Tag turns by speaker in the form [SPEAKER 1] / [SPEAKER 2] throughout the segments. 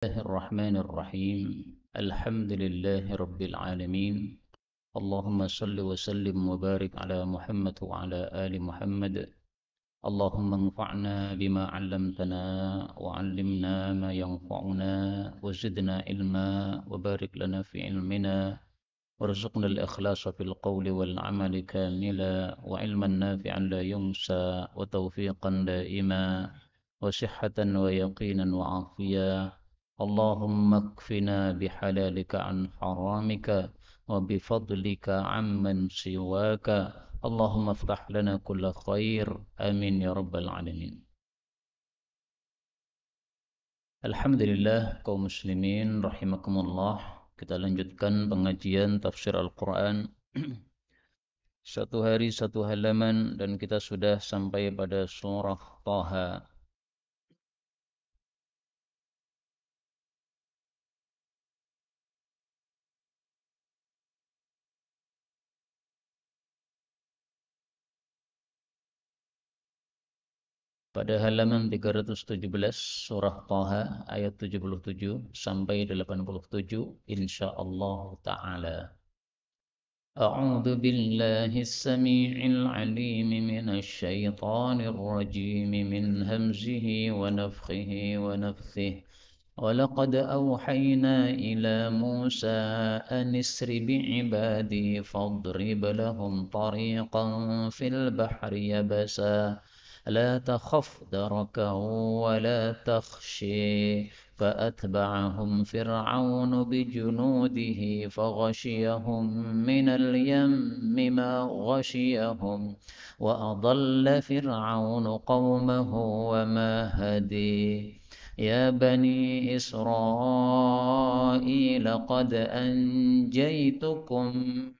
[SPEAKER 1] الله الرحمن الرحيم. الحمد لله رب العالمين. اللهم صل وسلم وبارك على محمد وعلى آل محمد. اللهم انفعنا بما علمتنا وعلمنا ما ينفعنا وزدنا علما وبارك لنا في علمنا وارزقنا الإخلاص في القول والعمل كاملا وعلما نافعا لا ينسى وتوفيقا دائما وصحة ويقينا وعافية. اللهم اكفنا بحلالك عن حرامك وبفضلك عمن سواك. اللهم افتح لنا كل خير. آمين يا رب العالمين. Alhamdulillah kaum muslimin rahimakumullah. Kita lanjutkan pengajian tafsir Al-Quran. Satu hari satu halaman dan kita sudah sampai pada surah Taha. Pada halaman 317 surah Taha ayat 77 sampai 87 insyaallah taala. أعوذ بالله السميع العليم من الشيطان الرجيم من همزه ونفخه ونفثه. ولقد أوحينا إلى موسى أن اسر بعبادي فاضرب لهم طريقا في البحر يبسا لا تخف دركا ولا تخشي فأتبعهم فرعون بجنوده فغشيهم من اليم ما غشيهم وأضل فرعون قومه وما هدي. يا بني إسرائيل قد أنجيتكم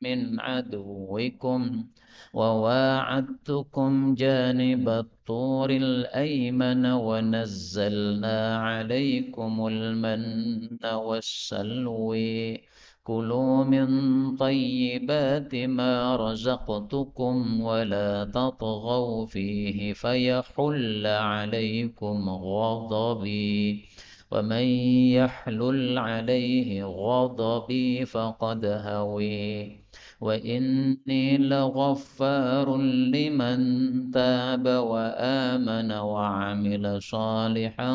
[SPEAKER 1] من عدوكم وواعدتكم جانب الطور الأيمن ونزلنا عليكم المن والسلوي. كلوا من طيبات ما رزقتكم ولا تطغوا فيه فيحل عليكم غضبي. ومن يحلل عليه غضبي فقد هوي. وإني لغفار لمن تاب وآمن وعمل صالحا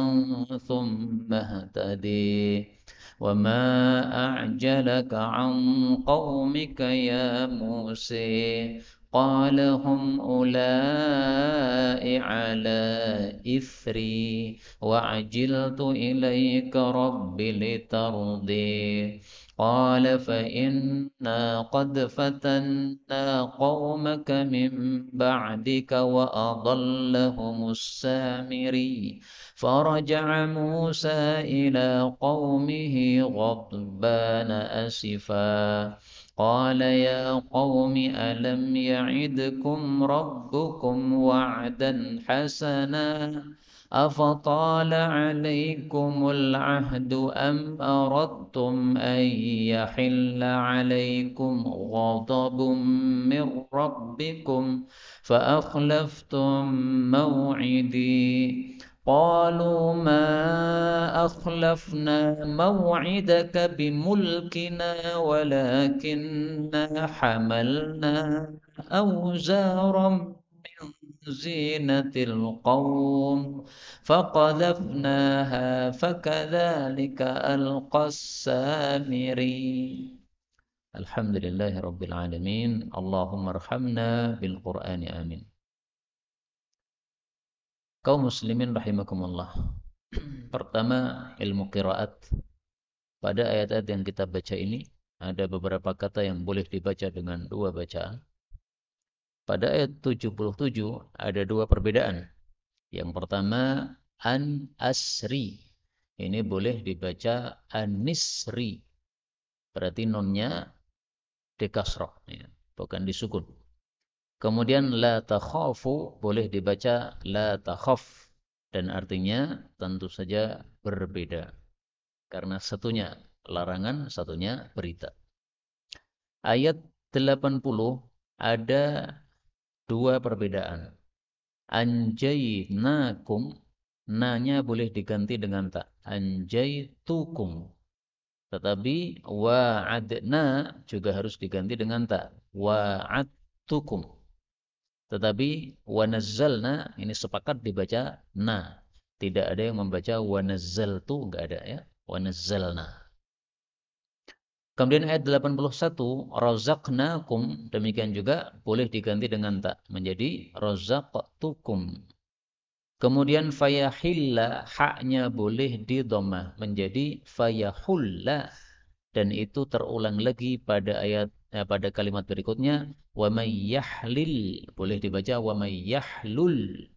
[SPEAKER 1] ثم اهتدي. وما أعجلك عن قومك يا موسى قال هم أولئك على إثري وعجلت إليك رب لترضي. قال فإنا قد فتنا قومك من بعدك وأضلهم السامري. فرجع موسى إلى قومه غضبان أسفا قال يا قوم ألم يعدكم ربكم وعدا حسنا أفطال عليكم العهد أم أردتم أن يحل عليكم غضب من ربكم فأخلفتم موعدي. قالوا ما أخلفنا موعدك بملكنا ولكننا حملنا أوزارا من زينة القوم فقذفناها فكذلك ألقى السامري. الحمد لله رب العالمين. اللهم ارحمنا بالقرآن آمين. Kaum muslimin rahimakumullah. Pertama, ilmu qiraat. Pada ayat-ayat yang kita baca ini, ada beberapa kata yang boleh dibaca dengan dua bacaan. Pada ayat 77, ada dua perbedaan. Yang pertama, an-asri. Ini boleh dibaca an-nisri. Berarti nonnya dikasroh, ya, bukan disukun. Kemudian la takhafu boleh dibaca la takhaf. Dan artinya tentu saja berbeda. Karena satunya larangan, satunya berita. Ayat 80 ada dua perbedaan. Anjaynakum Na-nya boleh diganti dengan ta. Anjaitukum. Tetapi wa'adna juga harus diganti dengan ta. Wa'adtukum. Tetapi wanazzalna ini sepakat dibaca na. Tidak ada yang membaca wanazzaltu, enggak ada ya. Wanazzalna. Kemudian ayat 81, razaqnakum, demikian juga boleh diganti dengan ta menjadi razaqtukum. Kemudian fayahilla, haknya boleh didhammah menjadi fayahulla, dan itu terulang lagi pada pada kalimat berikutnya, wa may yahlil, boleh dibaca wa may yahlul.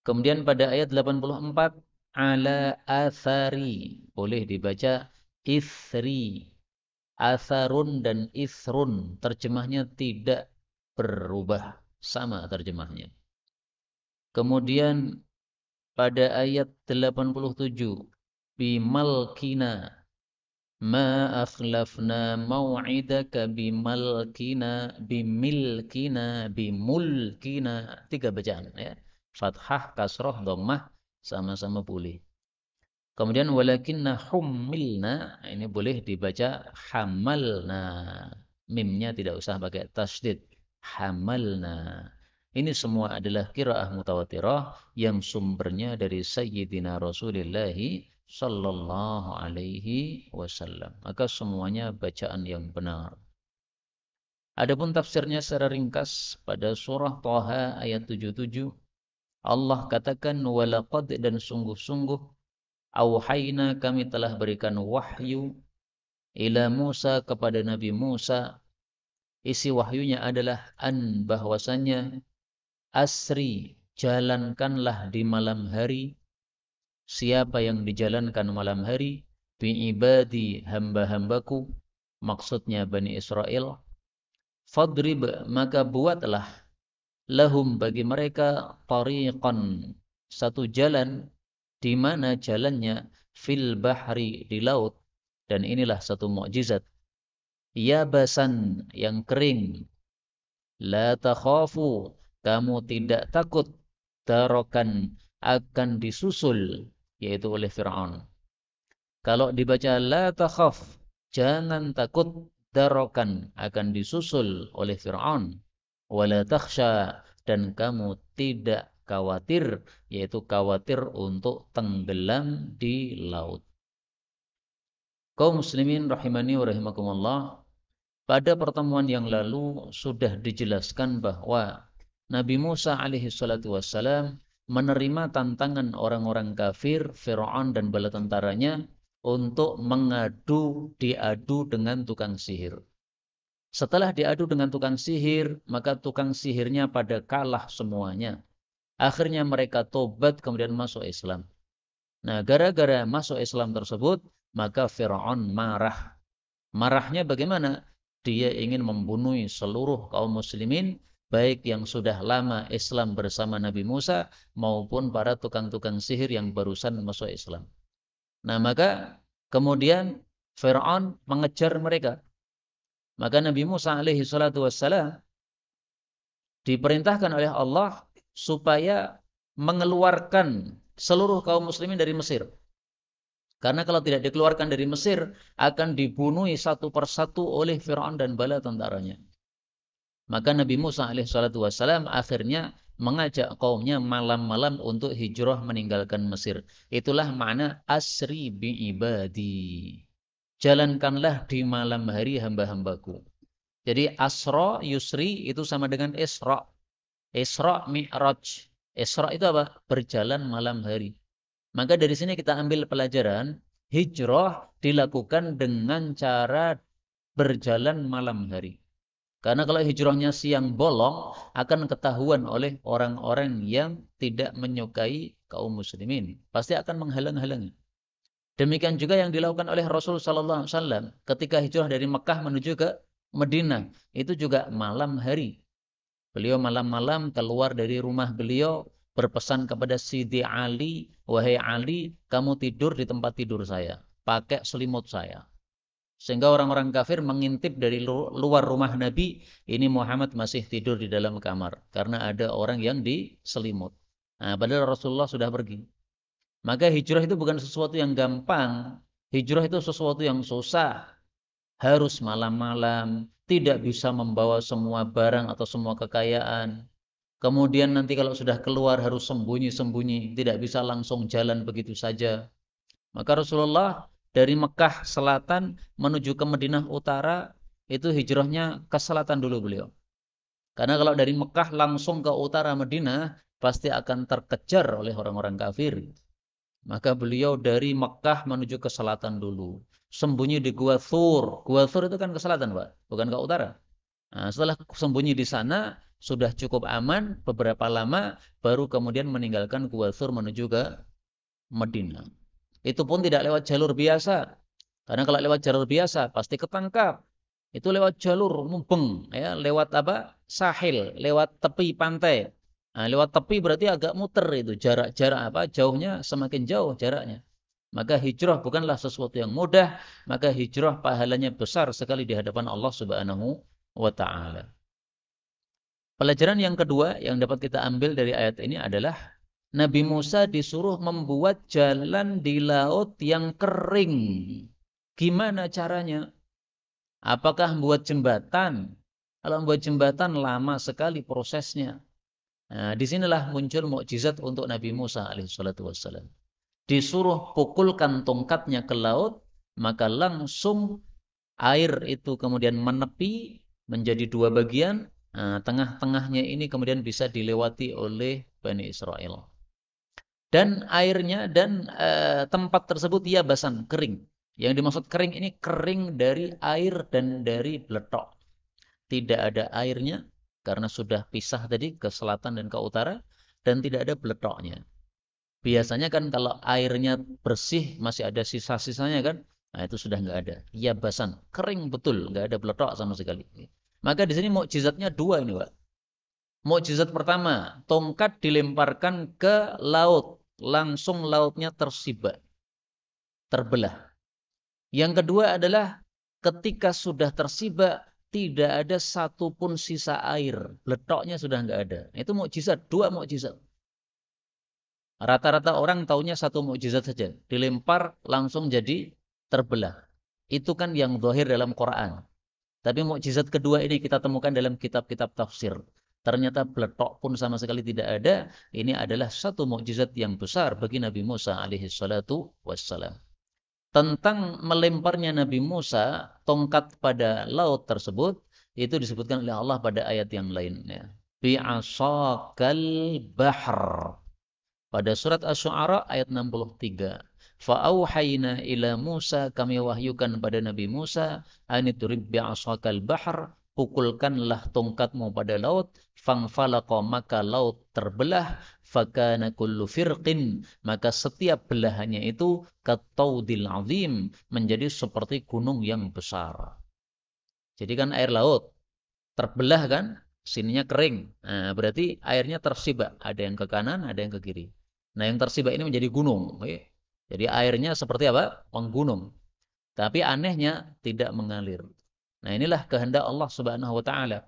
[SPEAKER 1] Kemudian pada ayat 84, ala athari, boleh dibaca ithri. Atharun dan isrun, terjemahnya tidak berubah, sama terjemahnya. Kemudian pada ayat 87, bimalkina ma akhlafna mau'idaka bimalkina bimilkina bimulkina, tiga bacaan ya. Fathah, kasroh, dhammah sama-sama boleh. Kemudian walakinna hummilna, ini boleh dibaca hamalna. Mimnya tidak usah pakai tasydid. Hamalna. Ini semua adalah qiraah mutawatirah yang sumbernya dari Sayyidina Rasulullah sallallahu alaihi wasallam. Maka semuanya bacaan yang benar. Adapun tafsirnya secara ringkas pada surah Thaha ayat 77, Allah katakan walaqad, dan sungguh-sungguh, auhayna, kami telah berikan wahyu, ila Musa, kepada Nabi Musa. Isi wahyunya adalah an, bahwasanya asri, jalankanlah di malam hari. Siapa yang dijalankan malam hari? Bi'ibadi, hamba-hambaku, maksudnya Bani Israel. Fadrib, maka buatlah, lahum, bagi mereka, tariqan, satu jalan, di mana jalannya fil bahri, di laut. Dan inilah satu mukjizat. Yabasan, yang kering. La takhafu, kamu tidak takut. Darokan, akan disusul, yaitu oleh Fir'aun. Kalau dibaca la takhaf, jangan takut. Darokan, akan disusul oleh Fir'aun. Wala takhsha, dan kamu tidak khawatir, yaitu khawatir untuk tenggelam di laut. Kaum muslimin rahimani wa rahimakumullah, pada pertemuan yang lalu sudah dijelaskan bahwa Nabi Musa alaihi salatu wassalam menerima tantangan orang-orang kafir, Fir'aun dan bala tentaranya, untuk diadu dengan tukang sihir. Setelah diadu dengan tukang sihir, maka tukang sihirnya pada kalah semuanya. Akhirnya mereka tobat kemudian masuk Islam. Nah, gara-gara masuk Islam tersebut, maka Fir'aun marah. Marahnya bagaimana? Dia ingin membunuh seluruh kaum muslimin, baik yang sudah lama Islam bersama Nabi Musa, maupun para tukang-tukang sihir yang barusan masuk Islam. Nah, maka kemudian Fir'aun mengejar mereka. Maka Nabi Musa alaihi salatu wassalam diperintahkan oleh Allah supaya mengeluarkan seluruh kaum muslimin dari Mesir. Karena kalau tidak dikeluarkan dari Mesir, akan dibunuh satu persatu oleh Fir'aun dan bala tentaranya. Maka Nabi Musa alaihissalam akhirnya mengajak kaumnya malam-malam untuk hijrah meninggalkan Mesir. Itulah makna asri bi'ibadi. Jalankanlah di malam hari hamba-hambaku. Jadi asra yusri itu sama dengan isra. Isra mi'raj. Isra itu apa? Berjalan malam hari. Maka dari sini kita ambil pelajaran, hijrah dilakukan dengan cara berjalan malam hari. Karena kalau hijrahnya siang bolong, akan ketahuan oleh orang-orang yang tidak menyukai kaum muslimin. Pasti akan menghalang-halangi. Demikian juga yang dilakukan oleh Rasul sallallahu alaihi wasallam ketika hijrah dari Mekah menuju ke Madinah, itu juga malam hari. Beliau malam-malam keluar dari rumah beliau, berpesan kepada Sidi Ali, wahai Ali, kamu tidur di tempat tidur saya, pakai selimut saya. Sehingga orang-orang kafir mengintip dari luar rumah Nabi, ini Muhammad masih tidur di dalam kamar, karena ada orang yang diselimut. Nah, padahal Rasulullah sudah pergi. Maka hijrah itu bukan sesuatu yang gampang. Hijrah itu sesuatu yang susah. Harus malam-malam, tidak bisa membawa semua barang atau semua kekayaan. Kemudian nanti kalau sudah keluar harus sembunyi-sembunyi, tidak bisa langsung jalan begitu saja. Maka Rasulullah dari Mekah selatan menuju ke Madinah utara, itu hijrahnya ke selatan dulu beliau. Karena kalau dari Mekah langsung ke utara Madinah, pasti akan terkejar oleh orang-orang kafir. Maka beliau dari Mekah menuju ke selatan dulu. Sembunyi di Gua Thur. Gua Thur itu kan ke selatan, Pak, bukan ke utara. Nah, setelah sembunyi di sana, sudah cukup aman, beberapa lama, baru kemudian meninggalkan Gua Thur menuju ke Madinah. Itu pun tidak lewat jalur biasa. Karena kalau lewat jalur biasa, pasti ketangkap. Itu lewat jalur mubeng, ya, lewat apa? Sahil, lewat tepi pantai. Nah, lewat tepi berarti agak muter itu, jarak-jarak apa? Jauhnya semakin jauh jaraknya. Maka hijrah bukanlah sesuatu yang mudah, maka hijrah pahalanya besar sekali di hadapan Allah Subhanahu wa taala. Pelajaran yang kedua yang dapat kita ambil dari ayat ini adalah Nabi Musa disuruh membuat jalan di laut yang kering. Gimana caranya? Apakah membuat jembatan? Kalau membuat jembatan lama sekali prosesnya. Nah, disinilah muncul mukjizat untuk Nabi Musa alaihissalatu wassalam. Disuruh pukulkan tongkatnya ke laut, maka langsung air itu kemudian menepi menjadi dua bagian. Nah, tengah-tengahnya ini kemudian bisa dilewati oleh Bani Israel. Dan airnya dan tempat tersebut yabasan, kering. Yang dimaksud kering ini kering dari air dan dari beletok. Tidak ada airnya karena sudah pisah tadi ke selatan dan ke utara, dan tidak ada beletoknya. Biasanya kan kalau airnya bersih masih ada sisa-sisanya kan, nah itu sudah nggak ada. Yabasan, kering betul, nggak ada beletok sama sekali. Maka di sini mukjizatnya dua ini, Pak. Mukjizat pertama, tongkat dilemparkan ke laut, langsung lautnya tersibak, terbelah. Yang kedua adalah ketika sudah tersibak, tidak ada satupun sisa air. Letoknya sudah nggak ada. Itu mukjizat, dua mukjizat. Rata-rata orang taunya satu mukjizat saja. Dilempar langsung jadi terbelah. Itu kan yang zahir dalam Quran. Tapi mukjizat kedua ini kita temukan dalam kitab-kitab tafsir. Ternyata beletok pun sama sekali tidak ada. Ini adalah satu mukjizat yang besar bagi Nabi Musa alaihi salatu wassalam. Tentang melemparnya Nabi Musa tongkat pada laut tersebut, itu disebutkan oleh Allah pada ayat yang lainnya. Bi'asakal bahr. Pada surat Asy-Syu'ara ayat 63. Fa'auhayna ila Musa, kami wahyukan pada Nabi Musa, anidrib bi'asakal bahr, pukulkanlah tongkatmu pada laut, fangfalaqa, maka laut terbelah, fakana kullu firqin, maka setiap belahannya itu kataudil azim, menjadi seperti gunung yang besar. Jadi kan air laut terbelah kan, sininya kering. Nah, berarti airnya tersibak, ada yang ke kanan, ada yang ke kiri. Nah, yang tersibak ini menjadi gunung. Jadi airnya seperti apa? Menggunung. Tapi anehnya tidak mengalir. Nah, inilah kehendak Allah Subhanahu wa taala.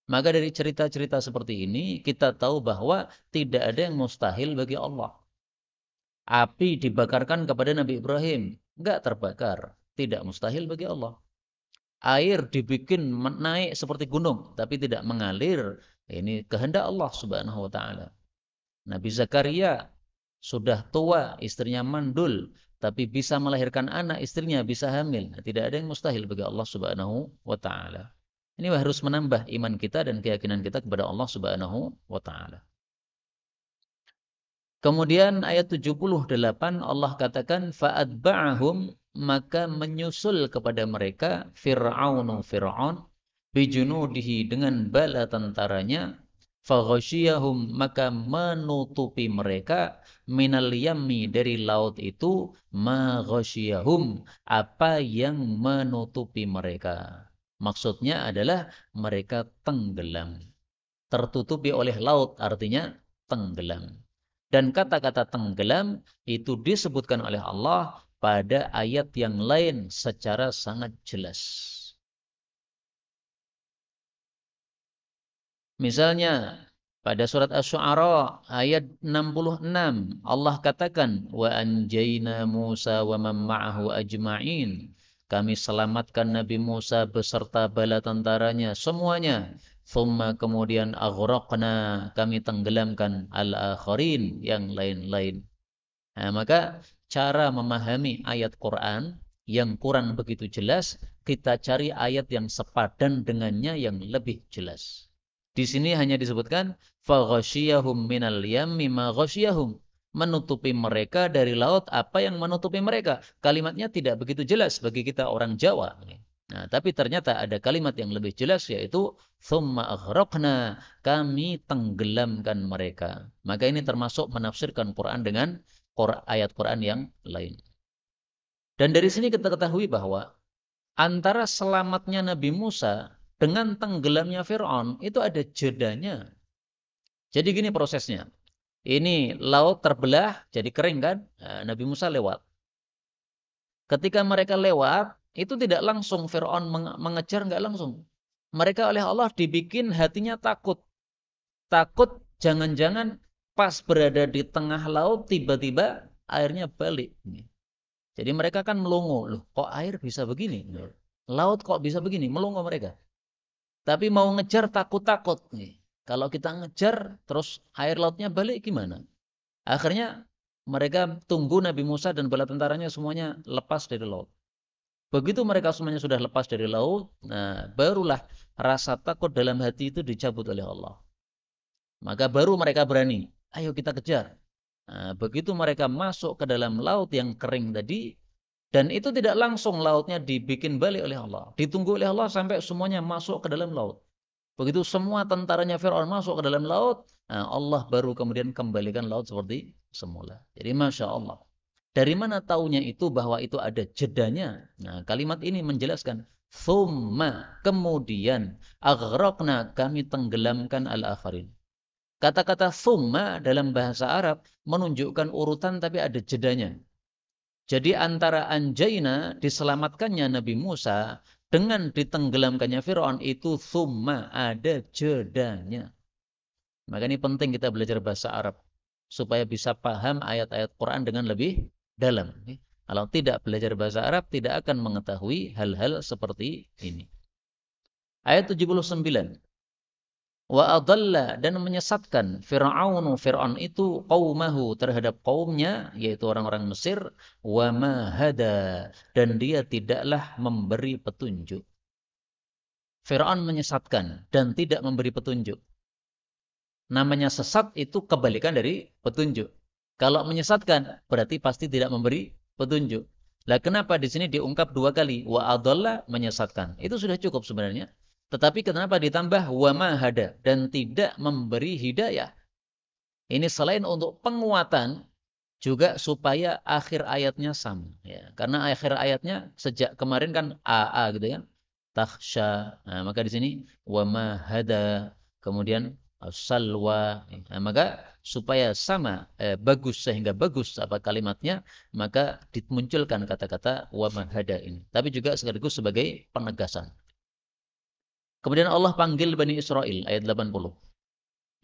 [SPEAKER 1] Maka dari cerita-cerita seperti ini kita tahu bahwa tidak ada yang mustahil bagi Allah. Api dibakarkan kepada Nabi Ibrahim, enggak terbakar, tidak mustahil bagi Allah. Air dibikin naik seperti gunung tapi tidak mengalir, ini kehendak Allah Subhanahu wa taala. Nabi Zakaria sudah tua, istrinya mandul, tapi bisa melahirkan anak, istrinya bisa hamil. Tidak ada yang mustahil bagi Allah Subhanahu wa taala. Ini harus menambah iman kita dan keyakinan kita kepada Allah Subhanahu wa taala. Kemudian ayat 78 Allah katakan fa'atba'ahum, maka menyusul kepada mereka Fir'aun bijunudihi, dengan bala tentaranya, faghashiyahum, maka menutupi mereka, minal yammi, dari laut itu, ma ghashiyahum, apa yang menutupi mereka. Maksudnya adalah mereka tenggelam. Tertutupi oleh laut artinya tenggelam. Dan kata-kata tenggelam itu disebutkan oleh Allah pada ayat yang lain secara sangat jelas. Misalnya Pada surat Asy-Syu'ara ayat 66 Allah katakan wa anjayna Musa wa man ma'ahu ajma'in. Kami selamatkan Nabi Musa beserta bala tentaranya semuanya. Thumma kemudian aghraqna, kami tenggelamkan al-akharin, yang lain-lain. Nah, maka cara memahami ayat Quran yang kurang begitu jelas, kita cari ayat yang sepadan dengannya yang lebih jelas. Di sini hanya disebutkan faghashiyahum minal yammi ma ghashiyahum, menutupi mereka dari laut apa yang menutupi mereka. Kalimatnya tidak begitu jelas bagi kita orang Jawa. Nah, tapi ternyata ada kalimat yang lebih jelas, yaitu thumma aghraqna, kami tenggelamkan mereka. Maka ini termasuk menafsirkan Quran dengan ayat Quran yang lain. Dan dari sini kita ketahui bahwa antara selamatnya Nabi Musa dengan tenggelamnya Fir'aun itu ada jedanya. Jadi gini prosesnya. Ini laut terbelah jadi kering kan? Nah, Nabi Musa lewat. Ketika mereka lewat, itu tidak langsung Fir'aun mengejar, nggak langsung. Mereka oleh Allah dibikin hatinya takut. Takut jangan-jangan pas berada di tengah laut tiba-tiba airnya balik. Jadi mereka kan melongo, loh kok air bisa begini? Laut kok bisa begini? Melongo mereka. Tapi mau ngejar takut-takut nih. Kalau kita ngejar terus air lautnya balik gimana? Akhirnya mereka tunggu Nabi Musa dan bala tentaranya semuanya lepas dari laut. Begitu mereka semuanya sudah lepas dari laut, nah barulah rasa takut dalam hati itu dicabut oleh Allah. Maka baru mereka berani, ayo kita kejar. Nah, begitu mereka masuk ke dalam laut yang kering tadi, dan itu tidak langsung lautnya dibikin balik oleh Allah. Ditunggu oleh Allah sampai semuanya masuk ke dalam laut. Begitu semua tentaranya Fir'aun masuk ke dalam laut, nah Allah baru kemudian kembalikan laut seperti semula. Jadi Masya Allah. Dari mana taunya itu bahwa itu ada jedanya? Nah, kalimat ini menjelaskan. Thumma, kemudian, aghraqna, kami tenggelamkan al-akharin. Kata-kata thumma dalam bahasa Arab menunjukkan urutan tapi ada jedanya. Jadi antara anjayna, diselamatkannya Nabi Musa, dengan ditenggelamkannya Fir'aun, itu thumma, ada jedanya. Maka ini penting kita belajar bahasa Arab supaya bisa paham ayat-ayat Quran dengan lebih dalam. Kalau tidak belajar bahasa Arab, tidak akan mengetahui hal-hal seperti ini. Ayat 79. Wa adalla, dan menyesatkan Fir'aun itu qaumahu, terhadap kaumnya, yaitu orang-orang Mesir, wa ma hada, dan dia tidaklah memberi petunjuk. Fir'aun menyesatkan dan tidak memberi petunjuk. Namanya sesat itu kebalikan dari petunjuk. Kalau menyesatkan berarti pasti tidak memberi petunjuk. Lah kenapa di sini diungkap dua kali? Wa adalla, menyesatkan. Itu sudah cukup sebenarnya. Tetapi kenapa ditambah wa ma hada, dan tidak memberi hidayah? Ini selain untuk penguatan, juga supaya akhir ayatnya sama. Ya. Karena akhir ayatnya sejak kemarin kan AA gitu ya. Takhsha. Nah, maka di sini wa ma hada. Kemudian salwa. Nah, maka supaya sama bagus, sehingga bagus apa kalimatnya, maka dimunculkan kata-kata wa ma hada ini. Tapi juga sekaligus sebagai penegasan. Kemudian Allah panggil Bani Israel, ayat 80.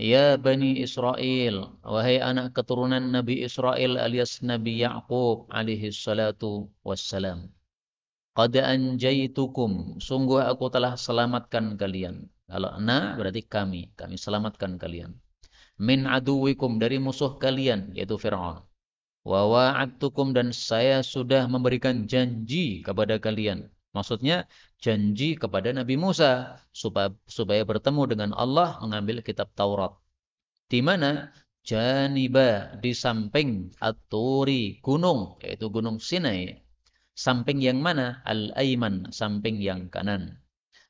[SPEAKER 1] Ya Bani Israel, wahai anak keturunan Nabi Israel alias Nabi Ya'qub alaihi salatu wassalam. Qad anjaitukum, sungguh aku telah selamatkan kalian. Kalau ana berarti kami selamatkan kalian. Min aduwikum, dari musuh kalian, yaitu Fir'aun. Wa wa'adtukum, dan saya sudah memberikan janji kepada kalian. Maksudnya janji kepada Nabi Musa supaya bertemu dengan Allah mengambil kitab Taurat. Di mana? Janiba, di samping At-Turi, gunung, yaitu gunung Sinai. Samping yang mana? Al-Aiman, samping yang kanan.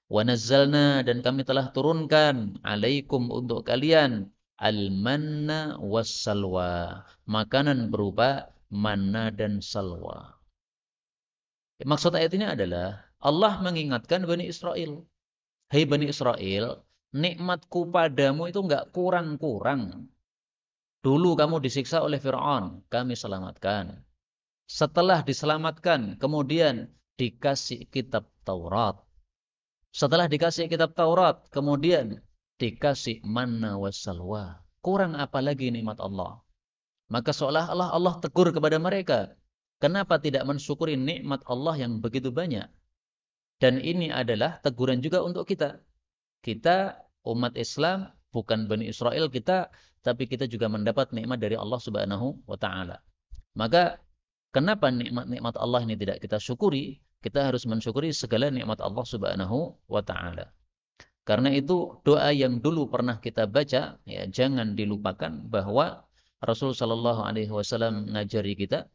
[SPEAKER 1] Wa nazzalna, dan kami telah turunkan alaikum, untuk kalian, al-manna was-salwa, makanan berupa manna dan salwa. Maksud ayat ini adalah Allah mengingatkan Bani Israel. Hei Bani Israel, nikmatku padamu itu enggak kurang-kurang. Dulu kamu disiksa oleh Fir'aun, kami selamatkan. Setelah diselamatkan, kemudian dikasih kitab Taurat. Setelah dikasih kitab Taurat, kemudian dikasih manna wassalwa. Kurang apa lagi nikmat Allah? Maka seolah-olah Allah tegur kepada mereka. Kenapa tidak mensyukuri nikmat Allah yang begitu banyak? Dan ini adalah teguran juga untuk kita. Kita umat Islam, bukan Bani Israel kita, tapi kita juga mendapat nikmat dari Allah Subhanahu wa taala. Maka kenapa nikmat-nikmat Allah ini tidak kita syukuri? Kita harus mensyukuri segala nikmat Allah Subhanahu wa taala. Karena itu doa yang dulu pernah kita baca, ya jangan dilupakan bahwa Rasul sallallahu alaihi wasallam ngajari kita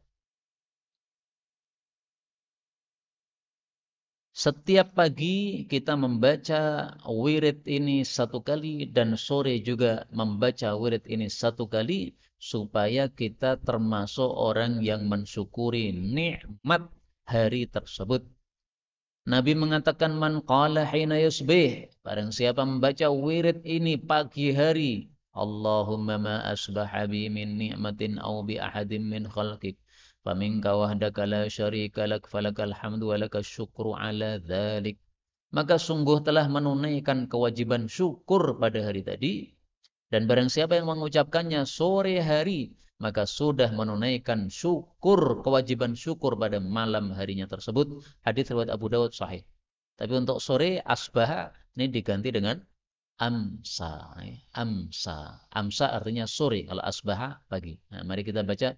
[SPEAKER 1] setiap pagi kita membaca wirid ini satu kali dan sore juga membaca wirid ini satu kali supaya kita termasuk orang yang mensyukuri nikmat hari tersebut. Nabi mengatakan man qala hina yusbih, barang siapa membaca wirid ini pagi hari, Allahumma ma asbaha bi min ni'matin aw bi ahadin min khalqik faminka wahdaka la syarika lak falakal hamdu wa lakas syukru ala dzalik. Maka sungguh telah menunaikan kewajiban syukur pada hari tadi, dan barang siapa yang mengucapkannya sore hari, maka sudah menunaikan syukur, kewajiban syukur pada malam harinya tersebut. Hadis riwayat Abu Dawud sahih. Tapi untuk sore asbah ini diganti dengan amsa. Amsa. Amsa artinya sore, kalau asbah pagi. Nah, mari kita baca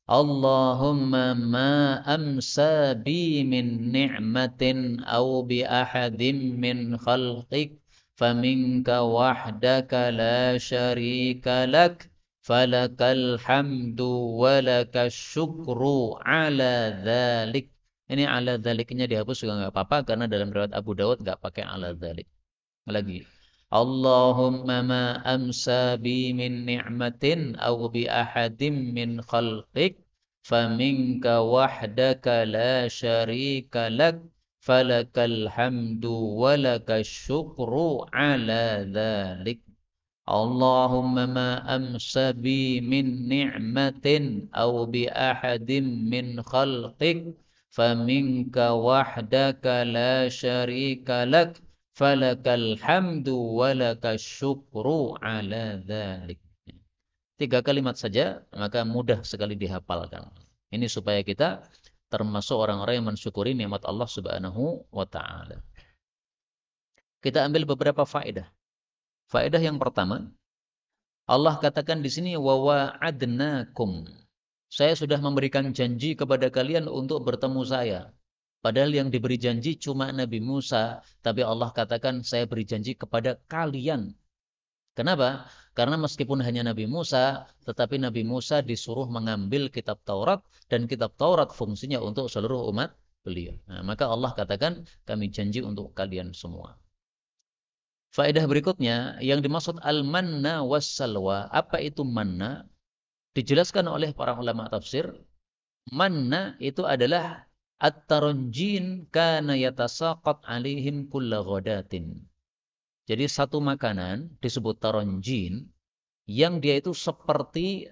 [SPEAKER 1] Allahumma ma amsa bi min ni'matin aw bi ahadin min khalqik faminka wahdaka la syarika lak falakal hamdu walakas syukru ala dzalik. Ini ala dzaliknya dihapus juga enggak apa-apa karena dalam riwayat Abu Dawud enggak pakai ala dzalik. Lagi Allahumma ma amsa bi min ni'matin aw bi ahadin min khalqik faminka wahdaka la syarika lak falakal hamdu walakas syukru ala dzalik. Allahumma ma amsa bi min ni'matin aw bi ahadin min khalqik faminka wahdaka la syarika lak falakal hamdu walakas syukru ala dzalik. 3 kalimat saja, maka mudah sekali dihafalkan. Ini supaya kita termasuk orang-orang yang mensyukuri nikmat Allah Subhanahu wa taala. Kita ambil beberapa faedah. Faedah yang pertama, Allah katakan di sini wa wa'adnakum. Saya sudah memberikan janji kepada kalian untuk bertemu saya. Padahal yang diberi janji cuma Nabi Musa, tapi Allah katakan saya beri janji kepada kalian. Kenapa? Karena meskipun hanya Nabi Musa, tetapi Nabi Musa disuruh mengambil kitab Taurat, dan kitab Taurat fungsinya untuk seluruh umat beliau. Nah, maka Allah katakan kami janji untuk kalian semua. Faedah berikutnya, yang dimaksud al-manna was-salwa. Apa itu manna? Dijelaskan oleh para ulama tafsir, manna itu adalah at-taranjin kana yatasaqat alaihim kulla ghadatin. Jadi satu makanan disebut taranjin yang dia itu seperti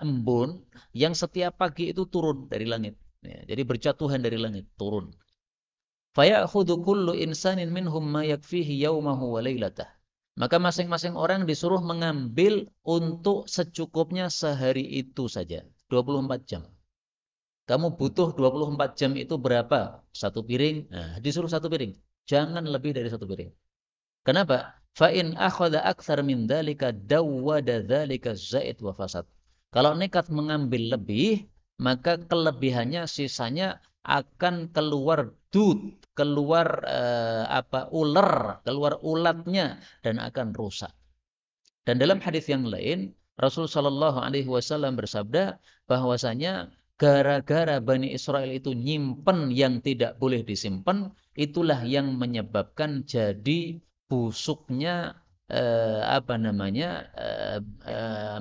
[SPEAKER 1] embun yang setiap pagi itu turun dari langit. Ya, jadi berjatuhan dari langit, turun. Fayakhudhu kullu insanin minhum ma yakfihi yaumahu wa lailatah. Maka masing-masing orang disuruh mengambil untuk secukupnya sehari itu saja, 24 jam. Kamu butuh 24 jam itu berapa? Satu piring? Nah, disuruh satu piring. Jangan lebih dari satu piring. Kenapa? Fa in akhadha aktsar min dzalika dawwada dzalika zaid wa fasad. Kalau nekat mengambil lebih, maka kelebihannya sisanya akan keluar dud, keluar ular, keluar ulatnya dan akan rusak. Dan dalam hadis yang lain, Rasul sallallahu alaihi wasallam bersabda bahwasanya gara-gara Bani Israel itu nyimpen yang tidak boleh disimpan, itulah yang menyebabkan jadi busuknya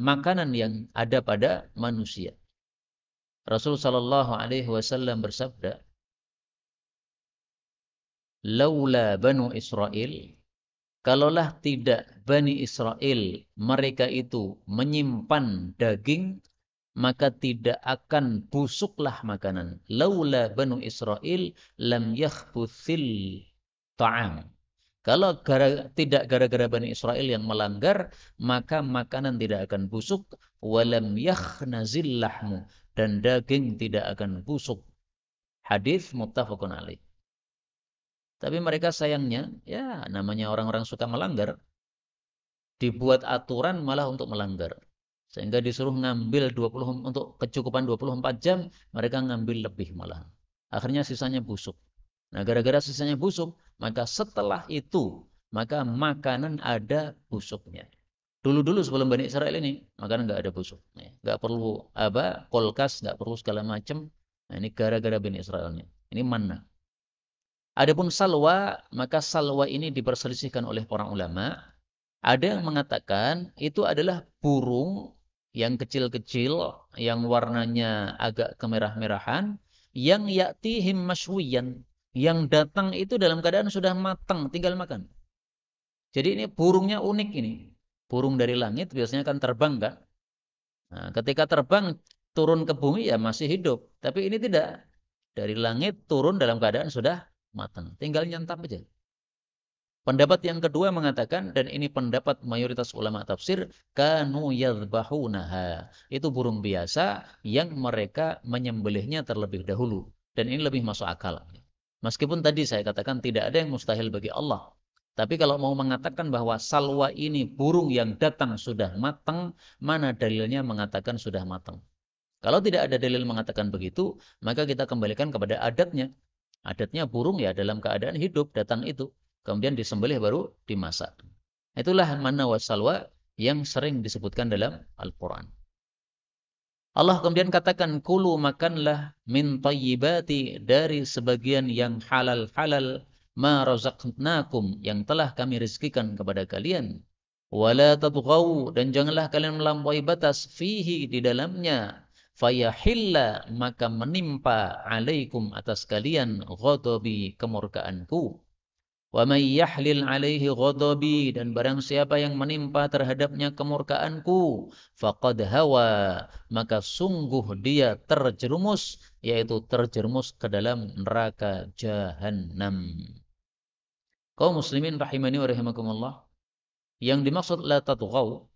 [SPEAKER 1] makanan yang ada pada manusia. Rasul sallallahu alaihi wasallam bersabda, "Laula Banu Israel, kalaulah tidak Bani Israel, mereka itu menyimpan daging, maka tidak akan busuklah makanan. Laula Banu Israel lam yakhbuthil ta'am." Kalau tidak gara-gara Bani Israel yang melanggar, maka makanan tidak akan busuk. Walam yakhnazil lahmu. Dan daging tidak akan busuk. Hadis muttafaqun alaih. Tapi mereka sayangnya, ya namanya orang-orang suka melanggar. Dibuat aturan malah untuk melanggar. Sehingga disuruh ngambil 20 untuk kecukupan 24 jam, mereka ngambil lebih malah. Akhirnya sisanya busuk. Nah, gara-gara sisanya busuk, maka setelah itu, maka makanan ada busuknya. Dulu-dulu sebelum Bani Israel ini, makanan nggak ada busuk. Nggak perlu kulkas, nggak perlu segala macam. Nah, ini gara-gara Bani Israelnya. Ini mana? Adapun salwa, maka salwa ini diperselisihkan oleh para ulama. Ada yang mengatakan itu adalah burung yang kecil-kecil, yang warnanya agak kemerah-merahan, yang ya'tihim masywiyan, yang datang itu dalam keadaan sudah matang, tinggal makan. Jadi ini burungnya unik ini. Burung dari langit biasanya kan terbang kan. Nah, ketika terbang turun ke bumi ya masih hidup. Tapi ini tidak. Dari langit turun dalam keadaan sudah matang. Tinggal nyantap aja. Pendapat yang kedua mengatakan, dan ini pendapat mayoritas ulama tafsir, kanu yadhbahunaha. Itu burung biasa yang mereka menyembelihnya terlebih dahulu. Dan ini lebih masuk akal. Meskipun tadi saya katakan tidak ada yang mustahil bagi Allah. Tapi kalau mau mengatakan bahwa salwa ini burung yang datang sudah matang, mana dalilnya mengatakan sudah matang? Kalau tidak ada dalil mengatakan begitu, maka kita kembalikan kepada adatnya. Adatnya burung ya dalam keadaan hidup datang itu. Kemudian disembelih baru dimasak. Itulah manna wa salwa yang sering disebutkan dalam Al-Quran. Allah kemudian katakan, kulu makanlah min tayyibati, dari sebagian yang halal-halal, ma razaqnakum, yang telah kami rizkikan kepada kalian. Wala tadghaw, dan janganlah kalian melampaui batas, fihi, di dalamnya. Fayahilla, maka menimpa alaikum, atas kalian, ghadabi, kemurkaanku. Wa may yahlil alaihi ghadabi, dan barang siapa yang menimpa terhadapnya kemurkaanku, faqad hawa, maka sungguh dia terjerumus, yaitu terjerumus ke dalam neraka jahanam. Kaum muslimin rahimani wa rahimakumullah, yang dimaksud la tatghaw,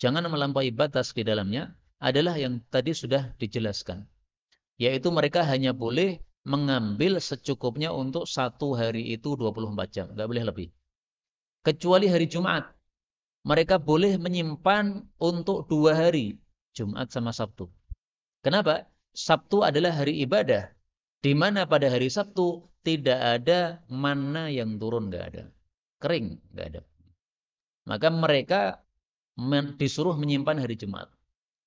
[SPEAKER 1] jangan melampaui batas di dalamnya, adalah yang tadi sudah dijelaskan, yaitu mereka hanya boleh mengambil secukupnya untuk satu hari itu 24 jam. Nggak boleh lebih. Kecuali hari Jumat. Mereka boleh menyimpan untuk 2 hari. Jumat sama Sabtu. Kenapa? Sabtu adalah hari ibadah. Di mana pada hari Sabtu tidak ada mana yang turun. Nggak ada. Kering. Nggak ada. Maka mereka disuruh menyimpan hari Jumat.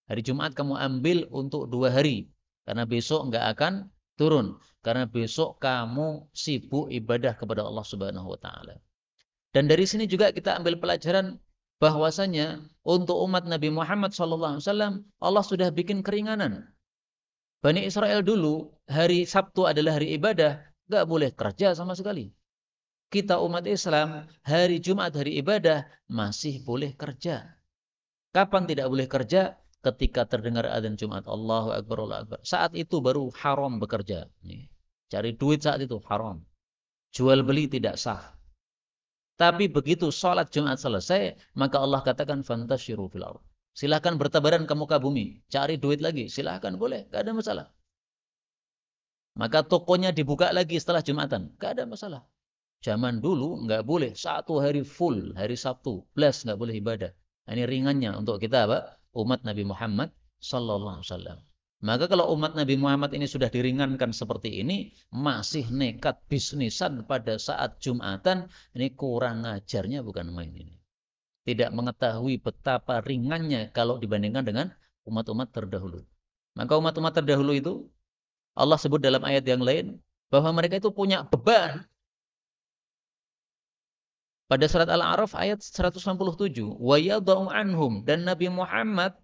[SPEAKER 1] Hari Jumat kamu ambil untuk 2 hari. Karena besok nggak akan turun. Karena besok kamu sibuk ibadah kepada Allah Subhanahu wa taala. Dan dari sini juga kita ambil pelajaran bahwasanya untuk umat Nabi Muhammad SAW, Allah sudah bikin keringanan. Bani Israel dulu, hari Sabtu adalah hari ibadah, nggak boleh kerja sama sekali. Kita umat Islam, hari Jumat hari ibadah, masih boleh kerja. Kapan tidak boleh kerja? Ketika terdengar adzan Jumat, Allahu Akbar, Allahu Akbar. Saat itu baru haram bekerja. Cari duit saat itu haram. Jual beli tidak sah. Tapi begitu sholat Jumat selesai, maka Allah katakan fantasyiru fil ardh. Silahkan bertebaran ke muka bumi, cari duit lagi, silahkan, boleh, gak ada masalah. Maka tokonya dibuka lagi setelah Jumatan, gak ada masalah. Zaman dulu nggak boleh satu hari full, hari Sabtu, plus nggak boleh ibadah. Ini ringannya untuk kita umat Nabi Muhammad sallallahu alaihi wasallam. Maka kalau umat Nabi Muhammad ini sudah diringankan seperti ini, masih nekat bisnisan pada saat Jumatan, ini kurang ajarnya bukan main ini. Tidak mengetahui betapa ringannya kalau dibandingkan dengan umat-umat terdahulu. Maka umat-umat terdahulu itu, Allah sebut dalam ayat yang lain, bahwa mereka itu punya beban. Pada surat Al-A'raf ayat 167, wa yadha'u anhum, dan Nabi Muhammad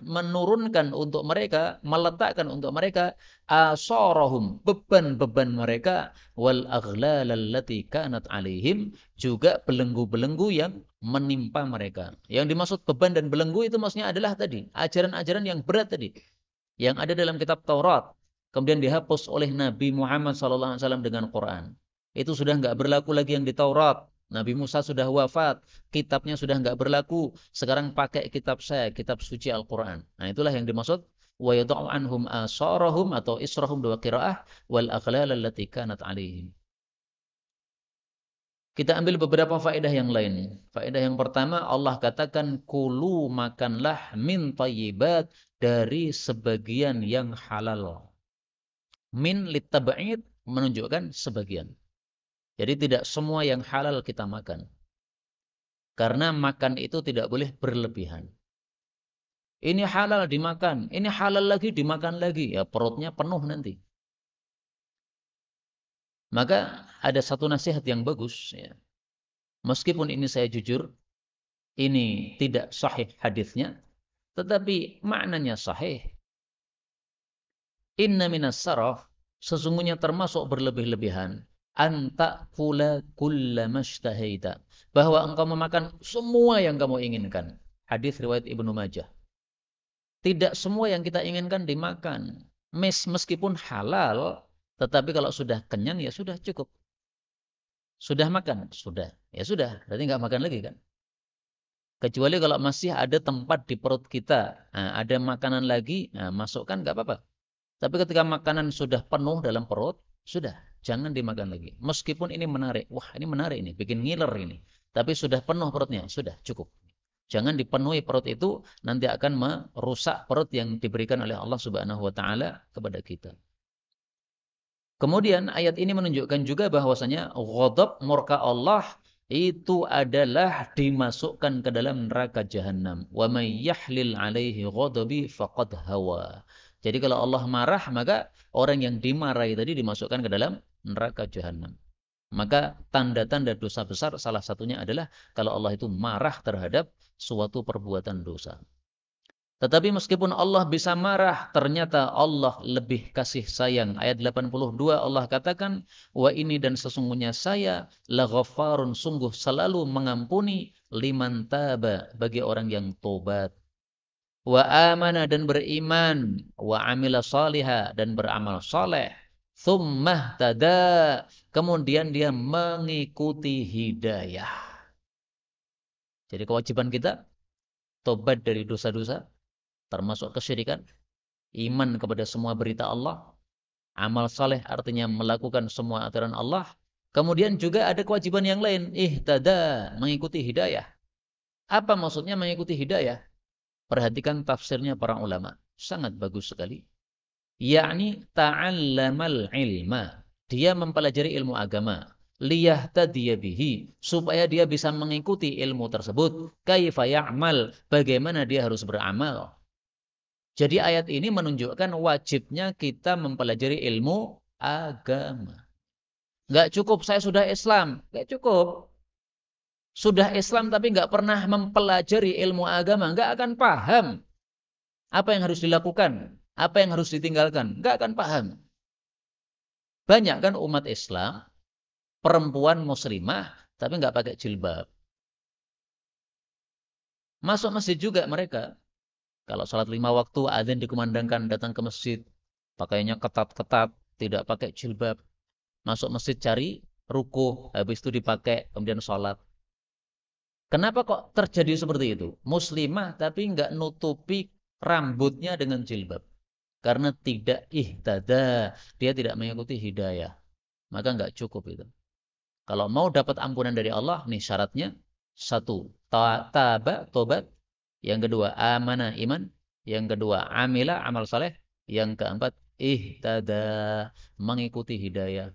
[SPEAKER 1] menurunkan untuk mereka, meletakkan untuk mereka asarahum, beban-beban mereka, wal aghlal allati kanat alaihim, juga belenggu-belenggu yang menimpa mereka. Yang dimaksud beban dan belenggu itu maksudnya adalah tadi ajaran-ajaran yang berat tadi yang ada dalam kitab Taurat, kemudian dihapus oleh Nabi Muhammad SAW dengan Quran. Itu sudah nggak berlaku lagi yang di Taurat. Nabi Musa sudah wafat, kitabnya sudah nggak berlaku. Sekarang pakai kitab saya, kitab suci Al-Quran. Nah itulah yang dimaksud wa yadau anhum asarahum atau israhum dua qiraah wal aghlal allati kanat alaihim. Kita ambil beberapa faedah yang lain. Faedah yang pertama, Allah katakan kulu makanlah min thayyibat dari sebagian yang halal. Min litab'id menunjukkan sebagian. Jadi tidak semua yang halal kita makan. Karena makan itu tidak boleh berlebihan. Ini halal dimakan, ini halal lagi dimakan lagi. Ya perutnya penuh nanti. Maka ada satu nasihat yang bagus. Ya. Meskipun ini saya jujur, ini tidak sahih hadisnya, tetapi maknanya sahih. Inna minas saraf, sesungguhnya termasuk berlebih-lebihan. Anta kula kulla mashtahida. Bahwa engkau memakan semua yang kamu inginkan. Hadis riwayat Ibnu Majah. Tidak semua yang kita inginkan dimakan. Meskipun halal, tetapi kalau sudah kenyang ya sudah cukup. Sudah makan? Sudah. Ya sudah, berarti nggak makan lagi kan? Kecuali kalau masih ada tempat di perut kita, nah, ada makanan lagi, nah, masukkan nggak apa-apa. Tapi ketika makanan sudah penuh dalam perut, sudah, jangan dimakan lagi. Meskipun ini menarik, wah ini menarik ini, bikin ngiler ini. Tapi sudah penuh perutnya, sudah cukup. Jangan dipenuhi perut itu, nanti akan merusak perut yang diberikan oleh Allah Subhanahu wa taala kepada kita. Kemudian ayat ini menunjukkan juga bahwasanya ghadab, murka Allah itu adalah dimasukkan ke dalam neraka jahanam. Wa may yahlil 'alaihi ghadabi faqad hawa. Jadi kalau Allah marah, maka orang yang dimarahi tadi dimasukkan ke dalam neraka jahanam. Maka tanda-tanda dosa besar salah satunya adalah kalau Allah itu marah terhadap suatu perbuatan dosa. Tetapi meskipun Allah bisa marah, ternyata Allah lebih kasih sayang. Ayat 82 Allah katakan, wa ini dan sesungguhnya saya laghaffarun, sungguh selalu mengampuni liman taba, bagi orang yang tobat. Wa amana, dan beriman, wa amila salihah, dan beramal saleh. Thummah tada, kemudian dia mengikuti hidayah. Jadi kewajiban kita tobat dari dosa-dosa, termasuk kesyirikan, iman kepada semua berita Allah, amal saleh artinya melakukan semua aturan Allah. Kemudian juga ada kewajiban yang lain, ihtada, mengikuti hidayah. Apa maksudnya mengikuti hidayah? Perhatikan tafsirnya para ulama, sangat bagus sekali. Yakni ta'allamal ilma, dia mempelajari ilmu agama, liyahtadiya bihi, supaya dia bisa mengikuti ilmu tersebut, kaifa ya'mal, bagaimana dia harus beramal. Jadi ayat ini menunjukkan wajibnya kita mempelajari ilmu agama. Nggak cukup saya sudah Islam, nggak cukup. Sudah Islam tapi nggak pernah mempelajari ilmu agama, nggak akan paham apa yang harus dilakukan, apa yang harus ditinggalkan, nggak akan paham. Banyak kan umat Islam, perempuan muslimah, tapi nggak pakai jilbab. Masuk masjid juga mereka. Kalau sholat 5 waktu, adzan dikumandangkan, datang ke masjid, pakaiannya ketat-ketat, tidak pakai jilbab. Masuk masjid cari rukuh, habis itu dipakai, kemudian sholat. Kenapa kok terjadi seperti itu? Muslimah tapi nggak nutupi rambutnya dengan jilbab. Karena tidak ihtada, dia tidak mengikuti hidayah. Maka nggak cukup itu. Kalau mau dapat ampunan dari Allah, nih syaratnya. Satu, taba, tobat. Yang kedua, amanah, iman. Yang kedua, amila, amal saleh. Yang keempat, ihtada, mengikuti hidayah.